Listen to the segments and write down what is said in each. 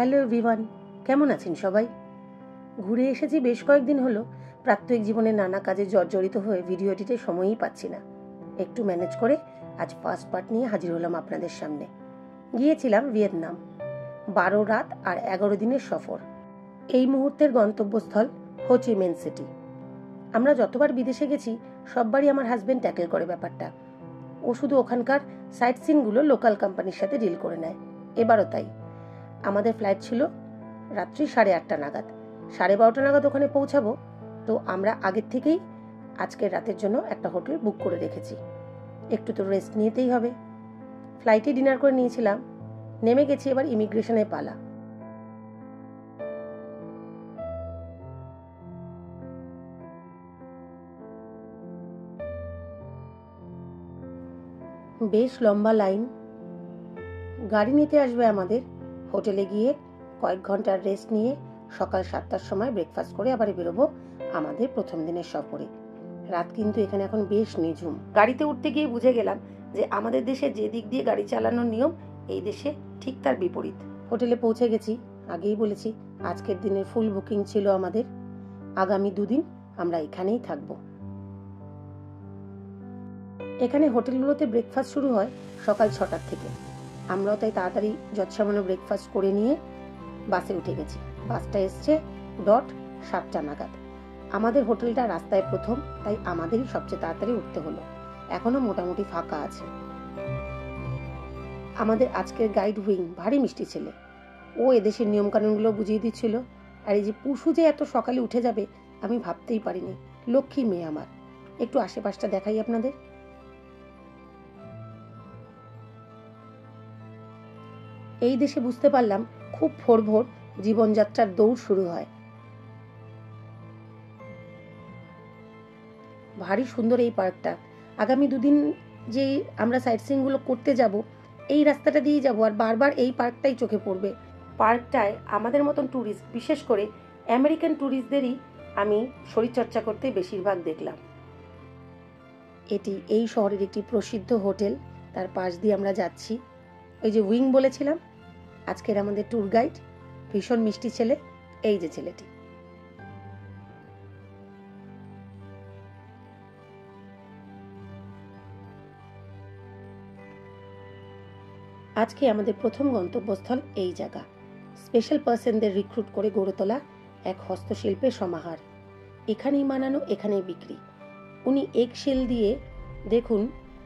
Hello everyone, কেমন আছেন সবাই? ঘুরে এসেছি বেশ কয়েকদিন হলো। প্রাত্যহিক জীবনে নানা কাজে জর্জরিত হয়ে ভিডিও এডিটের সময়ই পাচ্ছি না। একটু ম্যানেজ করে আজ ফার্স্ট পার্ট নিয়ে হাজির হলাম আপনাদের সামনে। গিয়েছিলাম ভিয়েতনাম, 12 রাত আর 11 দিনের সফর। এই মুহূর্তের গন্তব্যস্থল হো চি মিন সিটি। আমরা যতবার বিদেশে গেছি সববারই আমার হাজবেন্ড ট্যাকেল করে ব্যাপারটা। ও শুধু ওখানকার সাইট সিনগুলো লোকাল কোম্পানির সাথে ডিল করে নেয়। এবারও তাই। আমাদের ফ্লাইট ছিল রাত্রি 8:30 নাগাদ। 12:30 নাগাদ ওখানে পৌঁছাবো। তো আমরা আগের থেকেই আজকের রাতের জন্য একটা হোটেল বুক করে রেখেছি। একটু তো রেস্ট নিতেই হবে। ফ্লাইটে ডিনার করে নিয়েছিলাম। নেমে গেছি এবার ইমিগ্রেশনের পালা। বেশ লম্বা লাইন। গাড়ি নিতে আসবে আমাদের। হোটেলে গিয়ে কয়েক ঘন্টার রেস্ট নিয়ে সকাল 7টার সময় ব্রেকফাস্ট করে আবার বেরোবো আমাদের প্রথম দিনের সফরে। রাত কিন্তু এখানে এখন বেশ নিঝুম। গাড়িতে উঠতে গিয়ে বুঝে গেলাম যে আমাদের দেশে যে দিক দিয়ে গাড়ি চালানোর নিয়ম, এই দেশে ঠিক তার বিপরীত। হোটেলে পৌঁছে গেছি। আগেই বলেছি আজকের দিনের ফুল বুকিং ছিল আমাদের। আগামী 2 দিন আমরা এখানেই থাকবো। এখানে হোটেলগুলোতে ব্রেকফাস্ট শুরু হয় সকাল 6টার থেকে। আমরাও তাই তাড়াতাড়ি যৎসামান্য ব্রেকফাস্ট করে নিয়ে বাসে উঠে গেছি। বাসটা এসছে 7টা নাগাদ। আমাদের হোটেলটা রাস্তায় প্রথম, তাই আমাদেরই সবচেয়ে তাড়াতাড়ি উঠতে হলো। এখনো মোটামুটি ফাঁকা আছে। আমাদের আজকের গাইড উইং ভারী মিষ্টি ছেলে। ও এদেশের নিয়মকানুনগুলো বুঝিয়ে দিচ্ছিল। আর এই যে পুষু যে এত সকালে উঠে যাবে আমি ভাবতেই পারিনি। লক্ষ্মী মেয়ে আমার। একটু আশেপাশটা দেখাই আপনাদের। এই দেশে বুঝতে পারলাম খুব ভোর ভোর জীবনযাত্রার দৌড় শুরু হয়। ভারী সুন্দর এই পার্কটা। আগামী 2 দিন যে আমরা সাইট সিইং গুলো করতে যাব, এই রাস্তাটা দিয়ে যাব আর বারবার এই পার্কটাই চোখে পড়বে। পার্কটায় আমাদের মতন ট্যুরিস্ট, বিশেষ করে আমেরিকান ট্যুরিস্টদেরই আমি শরীরচর্চা করতে বেশিরভাগ দেখলাম। এটি এই শহরের একটি প্রসিদ্ধ হোটেল। তার পাশ দিয়ে আমরা যাচ্ছি। ওই যে উইং বলেছিলাম, আজকের আমাদের ট্যুর গাইড ভীষণ মিষ্টি ছেলে। এই যে ছেলেটি। আজকে আমাদের প্রথম গন্তব্যস্থল এই জায়গা। স্পেশাল পার্সনদের রিক্রুট করে গড়ে তোলা এক হস্তশিল্পের সমাহার। এখানেই বানানো, এখানেই বিক্রি। উনি এগশেল দিয়ে দেখুন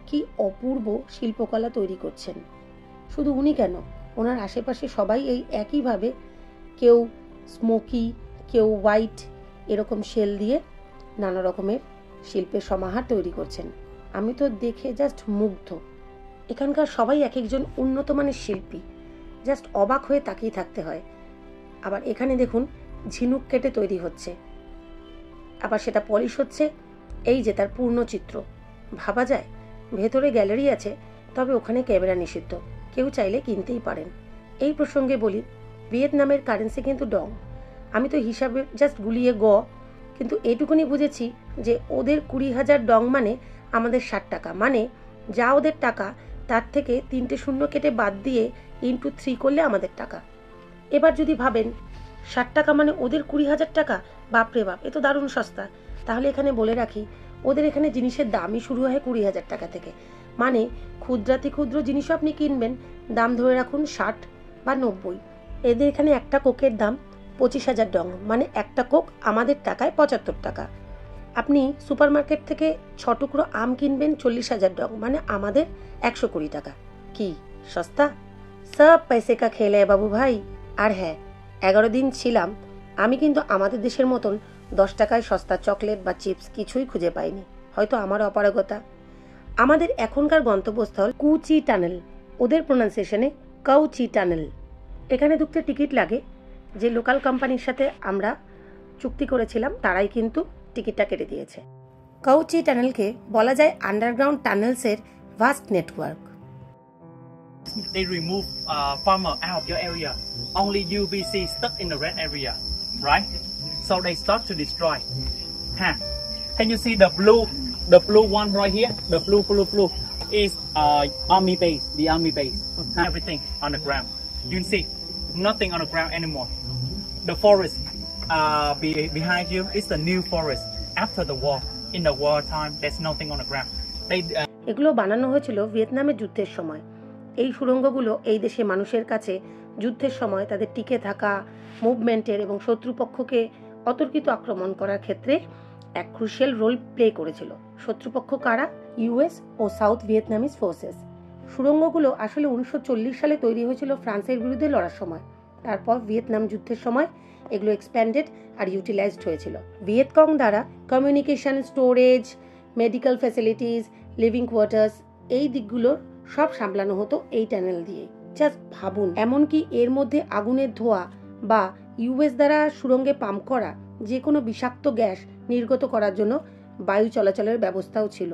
কি অপূর্ব শিল্পকলা তৈরি করছেন। শুধু উনি কেন, ওনার আশেপাশে সবাই এই একইভাবে, কেউ স্মোকি, কেউ হোয়াইট, এরকম শেল দিয়ে নানা রকমের শিল্পের সমাহার তৈরি করছেন। আমি তো দেখে জাস্ট মুগ্ধ। এখানকার সবাই এক একজন উন্নত মানের শিল্পী। জাস্ট অবাক হয়ে তাকিয়ে থাকতে হয়। আবার এখানে দেখুন ঝিনুক কেটে তৈরি হচ্ছে, আবার সেটা পলিশ হচ্ছে। এই যে তার পূর্ণ চিত্র। ভাবা যায় ভেতরে গ্যালারি আছে, তবে ওখানে ক্যামেরা নিষিদ্ধ। কেউ চাইলে কিনতেই পারেন। এই প্রসঙ্গে বলি, ভিয়েতনামের কারেন্সি কিন্তু ডং। আমি তো হিসাবে জাস্ট গুলিয়ে কিন্তু এটুকুনি বুঝেছি যে ওদের 20,000 ডং মানে আমাদের 60 টাকা। মানে যা ওদের টাকা তার থেকে 3টে শূন্য কেটে বাদ দিয়ে ইন্টু 3 করলে আমাদের টাকা। এবার যদি ভাবেন 60 টাকা মানে ওদের 20,000 টাকা, বাপরে বাপ, এ তো দারুণ সস্তা। তাহলে এখানে বলে রাখি, ওদের এখানে জিনিসের দামই শুরু হয় 20,000 টাকা থেকে। মানে ক্ষুদ্রাতি ক্ষুদ্র জিনিসও আপনি কিনবেন, দাম ধরে রাখুন 60 বা 90। এদের এখানে একটা কোকের দাম 25,000 ডং, মানে একটা কোক আমাদের টাকায় 75 টাকা। আপনি সুপার মার্কেট থেকে 6 টুকরো আম কিনবেন 40,000 ডং, মানে আমাদের 120 টাকা। কি সস্তা! সব পয়সে কা খেল है বাবু ভাই। আর হ্যাঁ, 11 দিন ছিলাম। আমি কিন্তু আমাদের দেশের মতন 10 টাকায় সস্তা চকলেট বা চিপস কিছুই খুঁজে পাইনি। হয়তো আমার অপারগতা। আমাদের এখনকার গন্তব্যস্থল কু চি টানেল। ওদের প্রোনাউন্সিয়েশনে কাউ চি টানেল। এখানে ঢুকতে টিকিট লাগে। যে লোকাল কোম্পানির সাথে আমরা চুক্তি করেছিলাম তারাই কিন্তু টিকিটটা কেটে দিয়েছে। কাউ চি টানেলকে বলা যায় আন্ডারগ্রাউন্ড টানেলসের vast network. They remove farmer out of your area. Only UVC stuck in the red area, right? So they start to destroy. Can you see the blue one right here? The blue is army base. The army base. Everything on the ground. You can see nothing on the ground anymore. The forest behind you is the new forest after the war. In the war time, there's nothing on the ground. এগুলো বানানো হয়েছিল ভিয়েতনামের যুদ্ধের সময়। এই সুড়ঙ্গগুলো এই দেশে মানুষের কাছে যুদ্ধের সময় তাদের টিকে থাকা, মুভমেন্টের এবং শত্রুপক্ষকে অতর্কিত আক্রমণ করার ক্ষেত্রে এক ক্রুশিয়াল রোল প্লে করেছিল। শত্রুপক্ষ কারা? ইউএস ও সাউথ ভিয়েতনামিজ ফোর্সেস। সুড়ঙ্গগুলো আসলে 1940 সালে তৈরি হয়েছিল ফ্রান্সের বিরুদ্ধে লড়ার সময়। তারপর ভিয়েতনাম যুদ্ধের সময় এগুলো এক্সপ্যান্ডেড আর ইউটিলাইজড হয়েছিল। ভিয়েতকং দ্বারা communication, storage, medical facilities, living quarters এই দিকগুলোর সব সামলানো হতো এই টানেল দিয়ে। জাস্ট ভাবুন, এমনকি এর মধ্যে আগুনের ধোঁয়া বা ইউএস দ্বারা সুড়ঙ্গে পাম্প করা যে কোনো বিষাক্ত গ্যাস নির্গত করার জন্য বায়ু চলাচলের ব্যবস্থাও ছিল।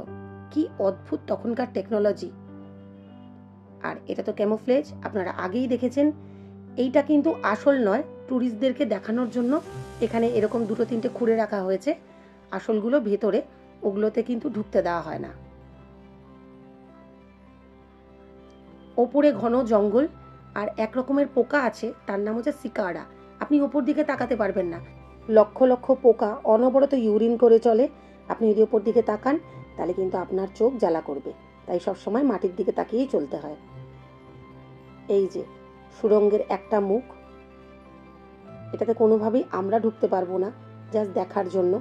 কি অদ্ভুত তখনকার টেকনোলজি! আর এটা তো ক্যামোফ্লেজ, আপনারা আগেই দেখেছেন। এইটা কিন্তু আসল নয়, ট্যুরিস্টদেরকে দেখানোর জন্য এখানে এরকম 2-3টে খুঁড়ে রাখা হয়েছে। আসলগুলো ভেতরে, ওগুলোতে কিন্তু ঢুকতে দেওয়া হয় না। ওপরে ঘন জঙ্গল আর এক রকমের পোকা আছে, তার নাম হচ্ছে সিকারা। আপনি ওপর দিকে তাকাতে পারবেন না। লক্ষ লক্ষ পোকা অনবরত ইউরিন করে চলে। আপনি যদি ওপর দিকে তাকান তাহলে কিন্তু আপনার চোখ জ্বালা করবে। তাই সবসময় মাটির দিকে তাকিয়েই চলতে হয়। এই যে সুড়ঙ্গের একটা মুখ, এটাতে কোনোভাবেই আমরা ঢুকতে পারবো না, জাস্ট দেখার জন্য।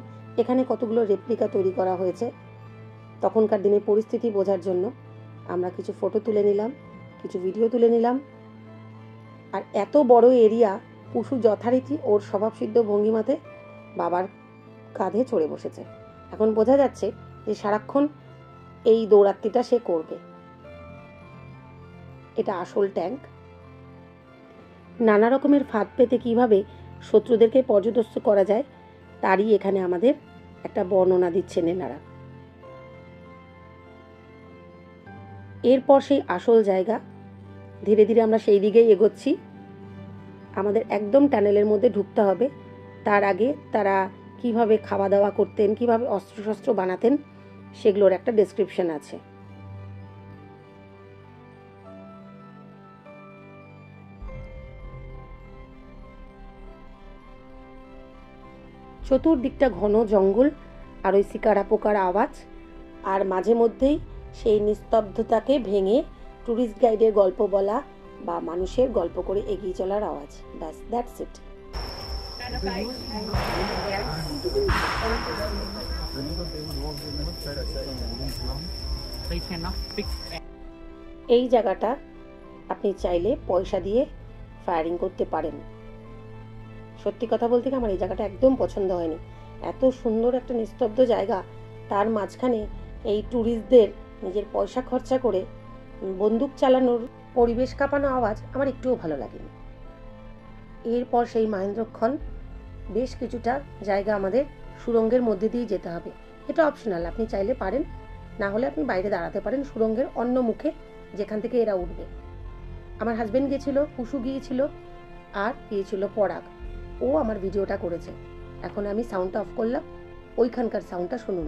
এখানে কতগুলো রেপ্লিকা তৈরি করা হয়েছে তখনকার দিনের পরিস্থিতি বোঝার জন্য। আমরা কিছু ফটো তুলে নিলাম, কিছু ভিডিও তুলে নিলাম। আর এত বড় এরিয়া, পশু যথারীতি ওর স্বভাবসিদ্ধ ভঙ্গিমাতে বাবার কাঁধে চড়ে বসেছে। এখন বোঝা যাচ্ছে যে সারাক্ষণ এই দৌড়াত্তিটা সে করবে। এটা আসল ট্যাঙ্ক। নানা রকমের ফাঁদ পেতে কিভাবে শত্রুদেরকে পর্যদস্ত করা যায় তারই এখানে আমাদের একটা বর্ণনা দিচ্ছেন এনারা। এরপর সেই আসল জায়গা, ধীরে ধীরে আমরা সেই দিকেই এগোচ্ছি। আমাদের একদম টানেলের মধ্যে ঢুকতে হবে। তার আগে তারা কিভাবে খাওয়া দাওয়া করতেন, কিভাবে অস্ত্রশস্ত্র বানাতেন, সেগুলোর একটা ডেসক্রিপশন আছে। চতুর্দিকটা ঘন জঙ্গল আর ওই শিকারা পোকার আওয়াজ, আর মাঝে মধ্যেই সেই নিস্তব্ধতাকে ভেঙে ট্যুরিস্ট গাইডের গল্প বলা বা মানুষের গল্প করে এগিয়ে চলার আওয়াজ। ব্যাস, দ্যাটস ইট। এই জায়গাটা আপনি চাইলে পয়সা দিয়ে ফায়ারিং করতে পারেন। সত্যি কথা বলতে আমার এই জায়গাটা একদম পছন্দ হয়নি। এত সুন্দর একটা নিস্তব্ধ জায়গা, তার মাঝখানে এই ট্যুরিস্টদের নিজের পয়সা খরচা করে বন্দুক চালানোর পরিবেশ কাঁপানো আওয়াজ আমার একটুও ভালো লাগেনি। এরপর সেই মহেন্দ্রক্ষণ বেশ কিছুটা জায়গা আমাদের সুড়ঙ্গের মধ্যে দিয়ে যেতে হবে। এটা অপশনাল, আপনি চাইলে পারেন, না হলে আপনি বাইরে দাঁড়াতে পারেন সুড়ঙ্গের অন্য মুখে, যেখান থেকে এরা উঠবে। আমার হাজবেন্ড গিয়েছিল, পুষু গিয়েছিল, আর গিয়েছিল পরাগ। ও আমার ভিডিওটা করেছে। এখন আমি সাউন্ডটা অফ করলাম, ওইখানকার সাউন্ডটা শুনুন।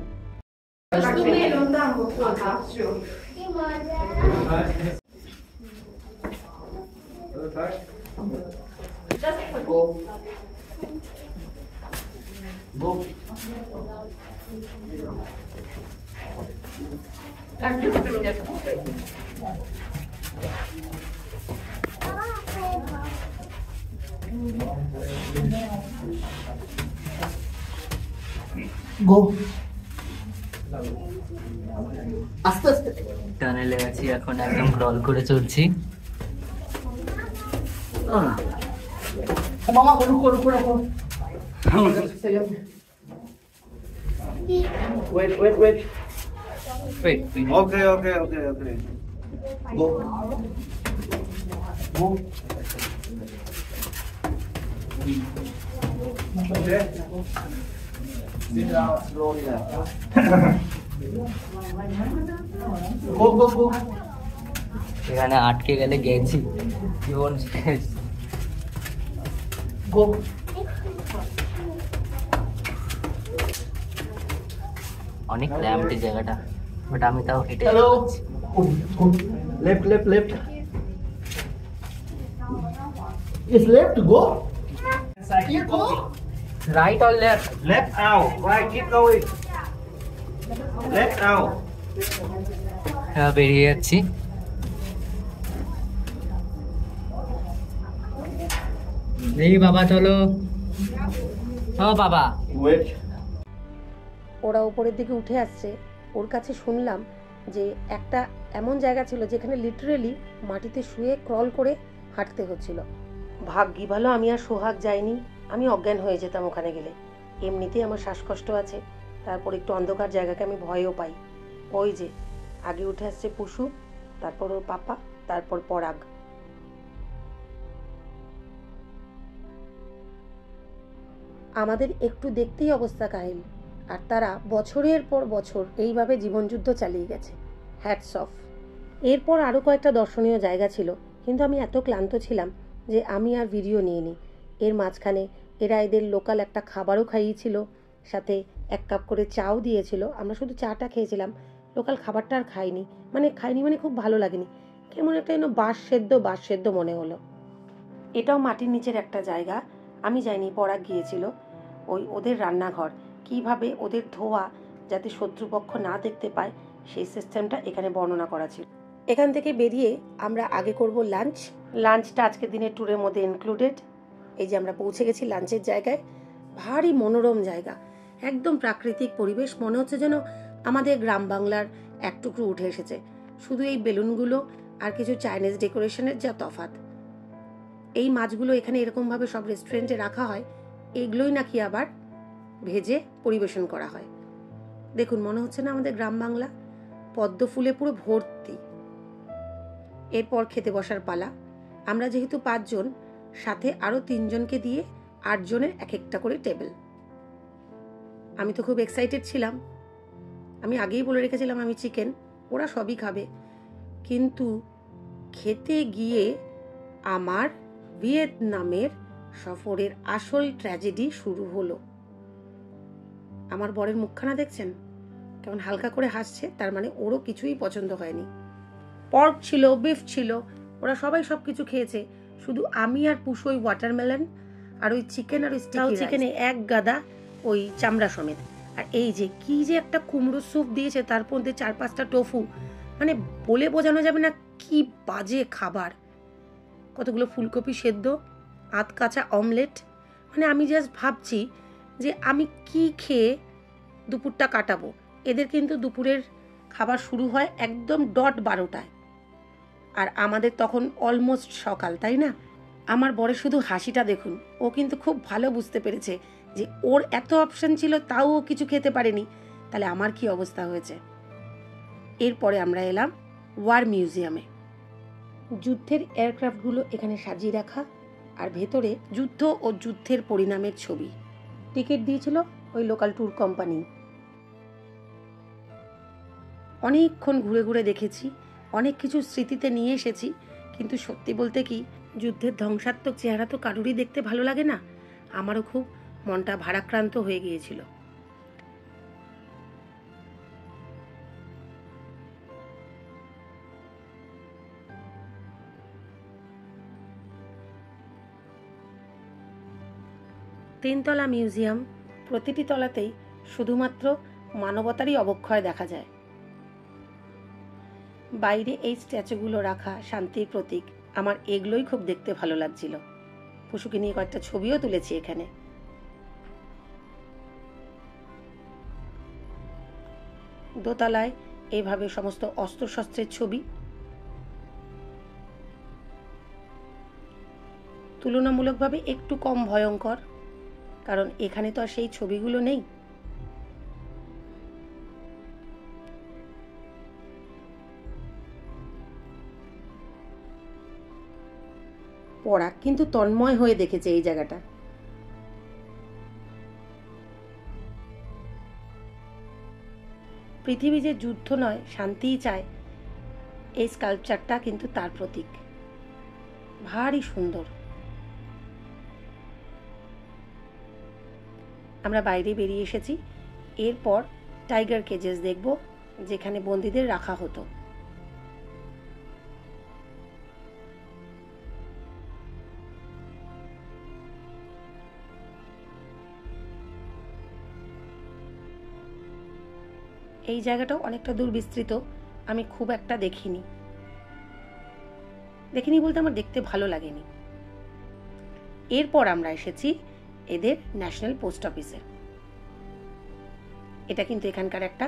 আস্তে আস্তে টানেলে আছি, এখন একদম ক্রল করে চলছি। মামা রুকো রুকো রুকো, wait wait wait wait okay okay okay okay go go okay sit down slowly go go go এখানে আটকে গেলে গেছি জীবন শেষ। গো অনেক র্যাম্পটি জায়গাটা, বাট আমি তাও হেঁটে যাচ্ছি। Left left left It's left to go. You go. Right or left? Left out. Right, keep going. Left out. হ্যাঁ বেরিয়ে যাচ্ছি। এই বাবা চলো। ও বাবা। Wait. ওরা উপরের দিকে উঠে আসছে, ওর কাছে শুনলাম যে একটা এমন জায়গা ছিল যেখানে লিটারেলি মাটিতে শুয়ে ক্রল করে হাঁটতে হচ্ছিল। ভাগ্যি ভালো আমি আর সোহাগ যাইনি, আমি অজ্ঞান হয়ে যেতাম ওখানে গেলে। এমনিতেই আমার শ্বাসকষ্ট আছে, তারপর একটু অন্ধকার জায়গাকে আমি ভয়ও পাই। ওই যে আগে উঠে আসছে পুষু, তারপর ওর পাপা, তারপর পরাগ। আমাদের একটু দেখতেই অবস্থা কাহিল, আর তারা বছরের পর বছর এইভাবে জীবনযুদ্ধ চালিয়ে গেছে। Hats off. এরপর আরও কয়েকটা দর্শনীয় জায়গা ছিল, কিন্তু আমি এত ক্লান্ত ছিলাম যে আমি আর ভিডিও নিইনি। এর মাঝখানে এরা এদের লোকাল একটা খাবারও খাইয়েছিল, সাথে 1 কাপ করে চাও দিয়েছিল। আমরা শুধু চাটা খেয়েছিলাম, লোকাল খাবারটা আর খাইনি। খাইনি মানে খুব ভালো লাগেনি, কেমন একটা যেন বাঁশ সেদ্ধ মনে হলো। এটাও মাটির নিচের একটা জায়গা, আমি যাইনি, পরাগ গিয়েছিল। ওদের রান্নাঘর, কিভাবে ওদের ধোয়া যাতে শত্রুপক্ষ না দেখতে পায় সেই সিস্টেমটা এখানে বর্ণনা করা ছিল। এখান থেকে বেরিয়ে আমরা আগে করব লাঞ্চ। লাঞ্চটা আজকের দিনের ট্যুরের মধ্যে ইনক্লুডেড। এই যে আমরা পৌঁছে গেছি লাঞ্চের জায়গায়, ভারী মনোরম জায়গা, একদম প্রাকৃতিক পরিবেশ, মনে হচ্ছে যেন আমাদের গ্রাম বাংলার এক টুকরো উঠে এসেছে। শুধু এই বেলুনগুলো আর কিছু চাইনিজ ডেকোরেশনের যা তফাৎ। এই মাছগুলো এখানে এরকমভাবে সব রেস্টুরেন্টে রাখা হয়, এগুলোই নাকি আবার ভেজে পরিবেশন করা হয়। দেখুন, মনে হচ্ছে না আমাদের গ্রাম বাংলা, পদ্ম ফুলে পুরো ভর্তি। এরপর খেতে বসার পালা। আমরা যেহেতু 5 জন, সাথে আরো 3 জনকে দিয়ে 8 জনের এক একটা করে টেবিল। আমি তো খুব এক্সাইটেড ছিলাম, আমি আগেই বলে রেখেছিলাম আমি চিকেন, ওরা সবই খাবে। কিন্তু খেতে গিয়ে আমার ভিয়েতনামের সফরের আসল ট্র্যাজেডি শুরু হলো। আমার বরের মুখখানা দেখছেন, কেমন হালকা করে হাসছে, তার মানে ওরও কিছুই পছন্দ হয়নি। পর্ক ছিল, বিফ ছিল, ওরা সবাই সবকিছু খেয়েছে, শুধু আমি আর পুষু ওই ওয়াটারমেলন আর ওই চিকেন আর স্টিকি চিকেনে এক গাদা ওই চামড়া সমেত। আর এই যে কি যে একটা কুমড়ো স্যুপ দিয়েছে, তার মধ্যে 4-5টা টোফু, মানে বলে বোঝানো যাবে না কি বাজে খাবার। কতগুলো ফুলকপি সেদ্ধ, আধ কাঁচা অমলেট, মানে আমি জাস্ট ভাবছি যে আমি কি খেয়ে দুপুরটা কাটাবো। এদের কিন্তু দুপুরের খাবার শুরু হয় একদম ডট 12টায়, আর আমাদের তখন অলমোস্ট সকাল, তাই না? আমার বরের শুধু হাসিটা দেখুন, ও কিন্তু খুব ভালো বুঝতে পেরেছে যে ওর এত অপশন ছিল তাও ও কিছু খেতে পারেনি, তাহলে আমার কি অবস্থা হয়েছে। এরপরে আমরা এলাম ওয়ার মিউজিয়ামে। যুদ্ধের এয়ারক্রাফটগুলো এখানে সাজিয়ে রাখা, আর ভেতরে যুদ্ধ ও যুদ্ধের পরিণামের ছবি। টিকিট দিয়েছিল ওই লোকাল ট্যুর কোম্পানি। অনেকক্ষণ ঘুরে ঘুরে দেখেছি, অনেক কিছু স্মৃতিতে নিয়ে এসেছি, কিন্তু সত্যি বলতে কি, যুদ্ধের ধ্বংসাত্মক চেহারা তো কারুরই দেখতে ভালো লাগে না। আমারও খুব মনটা ভারাক্রান্ত হয়ে গিয়েছিল। তিনতলা মিউজিয়াম, প্রতিটি তলাতেই শুধুমাত্র মানবতারই অবক্ষয় দেখা যায়। বাইরে এই স্ট্যাচুগুলো রাখা শান্তির প্রতীক, আমার এগুলোই খুব দেখতে ভালো লাগছিল। পশুকে নিয়ে কয়েকটা ছবিও তুলেছি এখানে। দোতলায় এইভাবে সমস্ত অস্ত্রশস্ত্রের ছবি, তুলনামূলকভাবে একটু কম ভয়ঙ্কর, কারণ এখানে তো আর সেই ছবিগুলো নেই। পরাগ কিন্তু তন্ময় হয়ে দেখেছে এই জায়গাটা। পৃথিবী যে যুদ্ধ নয় শান্তিই চায়, এই স্কাল্পচারটা কিন্তু তার প্রতীক। ভারী সুন্দর। আমরা বাইরে বেরিয়ে এসেছি। এরপর টাইগার কেজেস দেখব, যেখানে বন্দীদের রাখা হতো। এই জায়গাটাও অনেকটা দূর বিস্তৃত, আমি খুব একটা দেখিনি বলতে আমার দেখতে ভালো লাগেনি। এরপর আমরা এসেছি এদের ন্যাশনাল পোস্ট অফিসে। এটা কিন্তু এখানকার একটা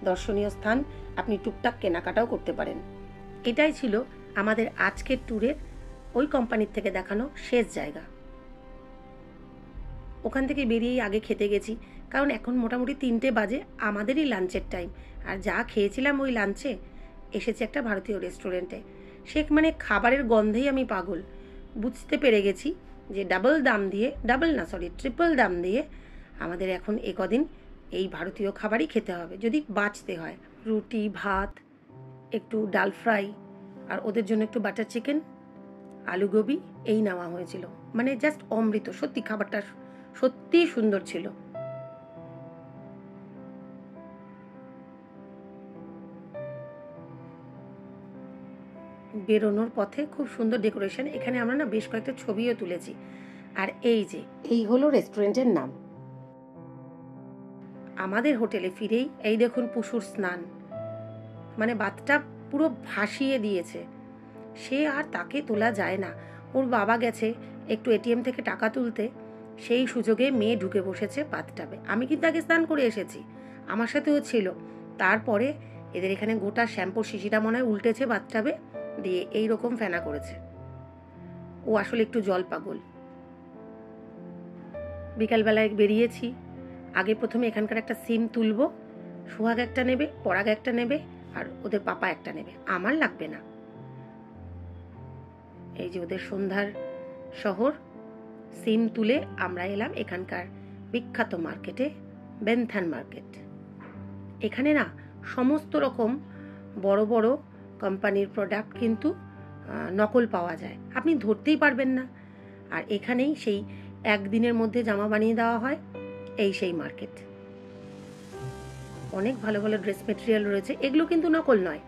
দর্শনীয় স্থান, আপনি টুকটাক কেনাকাটাও করতে পারেন। এটাই ছিল আমাদের আজকের ট্যুরের ওই কোম্পানির থেকে দেখানো শেষ জায়গা। ওখান থেকে বেরিয়েই আগে খেতে গেছি, কারণ এখন মোটামুটি 3টে বাজে, আমাদেরই লাঞ্চের টাইম। আর যা খেয়েছিলাম ওই লাঞ্চে, এসেছি একটা ভারতীয় রেস্টুরেন্টে। সে মানে খাবারের গন্ধেই আমি পাগল। বুঝতে পেরে গেছি যে ট্রিপল দাম দিয়ে আমাদের এখন একদিন এই ভারতীয় খাবারই খেতে হবে যদি বাঁচতে হয়। রুটি, ভাত, একটু ডাল ফ্রাই, আর ওদের জন্য একটু বাটার চিকেন, আলু গোবি এই নেওয়া হয়েছিল। মানে জাস্ট অমৃত, সত্যি খাবারটা সত্যিই সুন্দর ছিল। বেরোনোর পথে খুব সুন্দর ডেকোরেশন, এখানে আমরা না বেশ কয়েকটা ছবিও তুলেছি। আর এই হলো রেস্টুরেন্টের নাম। আমাদের হোটেলে ফিরেই এই দেখুন পশুর স্নান, মানে বাতটা পুরো ভাসিয়ে দিয়েছে। সে আর তাকে তোলা যায় না। ওর বাবা গেছে একটু এটিএম থেকে টাকা তুলতে, সেই সুযোগে মেয়ে ঢুকে বসেছে বাথটাবে। আমি কিন্তু আগে স্নান করে এসেছি, আমার সাথেও ছিল। তারপরে এদের এখানে গোটা শ্যাম্পুর শিশিটা মনে হয় উল্টেছে বাথটাবে, দিয়ে এইরকম ফেনা করেছে। ও আসলে একটু জল পাগল। বিকালবেলায় বেরিয়েছি। আগে প্রথমে এখানকার একটা সিম তুলবো, সোহাগ একটা নেবে, পরাগ একটা নেবে, আর ওদের পাপা একটা নেবে, আমার লাগবে না। এই যে ওদের সন্ধ্যার শহর, সিম তুলে আমরা এলাম এখানকার বিখ্যাত মার্কেটে, বেনথান মার্কেট। এখানে না সমস্ত রকম বড় বড় কোম্পানির প্রোডাক্ট কিন্তু নকল পাওয়া যায়, আপনি ধরতেই পারবেন না। আর এখানেই সেই একদিনের মধ্যে জামা বানিয়ে দেওয়া হয়, এই সেই মার্কেট। অনেক ভালো ভালো ড্রেস মেটেরিয়াল রয়েছে, এগুলো কিন্তু নকল নয়।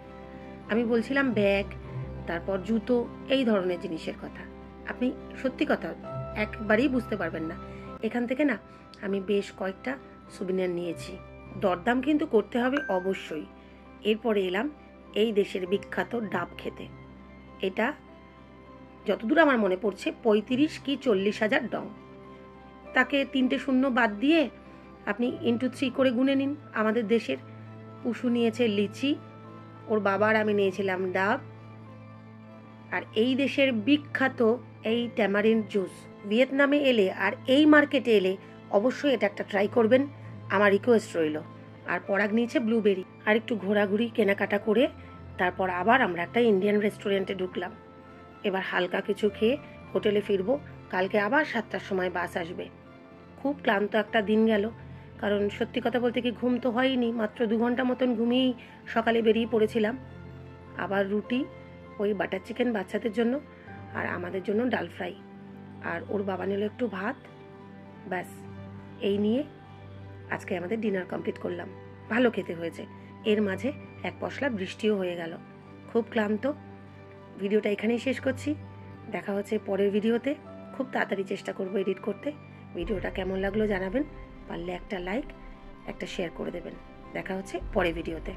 আমি বলছিলাম ব্যাগ, তারপর জুতো, এই ধরনের জিনিসের কথা। আপনি সত্যি কথা একবারেই বুঝতে পারবেন না। এখান থেকে না আমি বেশ কয়েকটা সুবিনিয়ার নিয়েছি। দরদাম কিন্তু করতে হবে অবশ্যই। এরপরে এলাম এই দেশের বিখ্যাত ডাব খেতে। এটা যতদূর আমার মনে পড়ছে 35 কি 40,000 ডং। তাকে 3টে শূন্য বাদ দিয়ে আপনি ইন্টু 3 করে গুনে নিন। আমাদের দেশের পুষু নিয়েছে লিচি, ওর বাবার আমি নিয়েছিলাম ডাব। আর এই দেশের বিখ্যাত এই ট্যামারিন্ড জুস। ভিয়েতনামে এলে আর এই মার্কেটে এলে অবশ্যই এটা একটা ট্রাই করবেন, আমার রিকোয়েস্ট রইল। আর পরাগ নিয়েছে ব্লুবেরি। আর একটু ঘোরাঘুরি কেনাকাটা করে তারপর আবার আমরা একটা ইন্ডিয়ান রেস্টুরেন্টে ঢুকলাম। এবার হালকা কিছু খেয়ে হোটেলে ফিরবো। কালকে আবার 7টার সময় বাস আসবে। খুব ক্লান্ত একটা দিন গেল, কারণ সত্যি কথা বলতে কি ঘুম তো হয়নি, মাত্র 2 ঘন্টা মতন ঘুমিয়েই সকালে বেরিয়ে পড়েছিলাম। আবার রুটি, ওই বাটার চিকেন বাচ্চাদের জন্য, আর আমাদের জন্য ডাল ফ্রাই, আর ওর বাবা নিল একটু ভাত। ব্যাস এই নিয়ে আজকে আমাদের ডিনার কমপ্লিট করলাম। ভালো খেতে হয়েছে। এর মাঝে এক পশলা বৃষ্টিও হয়ে গেল। খুব ক্লান্ত। ভিডিওটা এখানেই শেষ করছি। দেখা হচ্ছে পরের ভিডিওতে। খুব তাড়াতাড়ি চেষ্টা করব এডিট করতে। ভিডিওটা কেমন লাগলো জানাবেন, পারলে একটা লাইক, একটা শেয়ার করে দেবেন। দেখা হচ্ছে পরের ভিডিওতে।